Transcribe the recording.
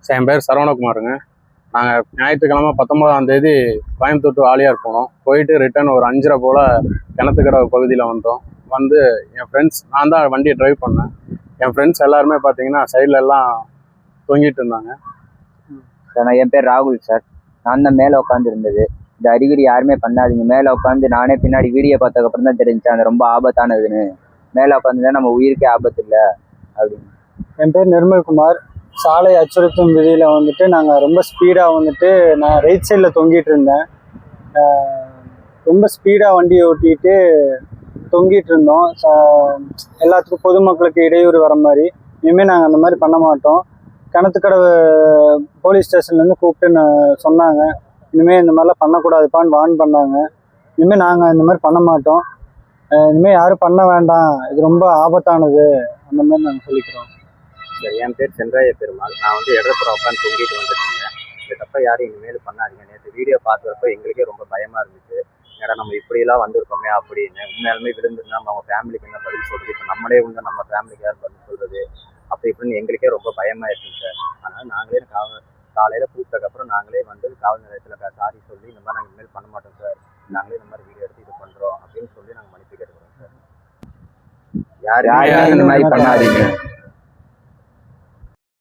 Sir என் பேர் சரவணகுமாருங்க. நாங்கள் ஞாயிற்றுக்கிழமை 19ஆம் தேதி கோயம்புத்தூர் டு ஆலியார் போனோம். போயிட்டு ரிட்டர்ன் ஒரு 5:30 போல் கிணத்துக்கடை பகுதியில் வந்தோம். வந்து என் ஃப்ரெண்ட்ஸ், நான் தான் வண்டியை ட்ரைவ் பண்ணேன். என் ஃப்ரெண்ட்ஸ் எல்லாருமே பார்த்தீங்கன்னா சைடில் எல்லாம் தொங்கிட்டு இருந்தாங்க. சார் என் பேர் ராகுல் சார். நான் தான் மேலே உட்காந்துருந்தது. இந்த அறிகுறி யாருமே பண்ணாதீங்க. மேலே உட்காந்து நானே பின்னாடி வீடியோ பார்த்ததுக்கப்புறம் தான் தெரிஞ்சு அந்த ரொம்ப ஆபத்தானதுன்னு. மேலே உட்காந்துதான் நம்ம உயிருக்கே ஆபத்து இல்லை அப்படின்னு. என் பேர் நிர்மல்குமார். சாலை அச்சுறுத்தும் விதியில் வந்துட்டு நாங்கள் ரொம்ப ஸ்பீடாக வந்துட்டு நான் ரைட் சைடில் தொங்கிட்டு இருந்தேன். ரொம்ப ஸ்பீடாக வண்டியை ஓட்டிகிட்டு தொங்கிட்டு இருந்தோம். எல்லாத்துக்கும் பொதுமக்களுக்கு இடையூறு வர மாதிரி. இனிமேல் நாங்கள் அந்த மாதிரி பண்ண மாட்டோம். கிணத்துக்கடை போலீஸ் ஸ்டேஷன்லேருந்து கூப்பிட்டு சொன்னாங்க, இனிமேல் இந்த மாதிரிலாம் பண்ணக்கூடாதுப்பான்னு வார்ன் பண்ணாங்க. இனிமேல் நாங்கள் இந்த மாதிரி பண்ண மாட்டோம். இனிமேல் யாரும் பண்ண வேண்டாம், இது ரொம்ப ஆபத்தானது அந்த மாதிரி நாங்கள் சொல்லிக்கிறோம். சரி, என் பேர் சென்றாய பெருமாள். நான் வந்து இடப்புறம் உட்காந்து தொங்கிட்டு வந்துட்டு இருந்தேன். இந்த தப்பை யாரும் இனிமேல் பண்ணாதீங்க. நேற்று வீடியோ பார்க்குறப்ப எங்களுக்கே ரொம்ப பயமாக இருந்துச்சு. ஏன்னா நம்ம இப்படியெல்லாம் வந்திருக்கோமே அப்படின்னு. உண்மையாலுமே விழுந்துருந்தா அவங்க ஃபேமிலிக்கு என்ன பதில் சொல்கிறது? இப்போ நம்மளே வந்து நம்ம ஃபேமிலிக்கு யார் பதில் சொல்கிறது? அப்படி இப்படின்னு எங்களுக்கே ரொம்ப பயமாக இருக்குங்க சார். அதனால் நாங்களே காலையில் கூப்பிட்டதுக்கப்புறம் நாங்களே வந்து காவல் நிலையத்தில் சாரி சொல்லி இந்த மாதிரி நாங்கள் இனிமேல் பண்ண மாட்டோம் சார், நாங்களே இந்த மாதிரி வீடியோ எடுத்து இது பண்ணுறோம் அப்படின்னு சொல்லி நாங்கள் மன்னிப்பு கேட்டுக்கிறோம் சார். யாரும் இந்த மாதிரி பண்ணாதீங்க.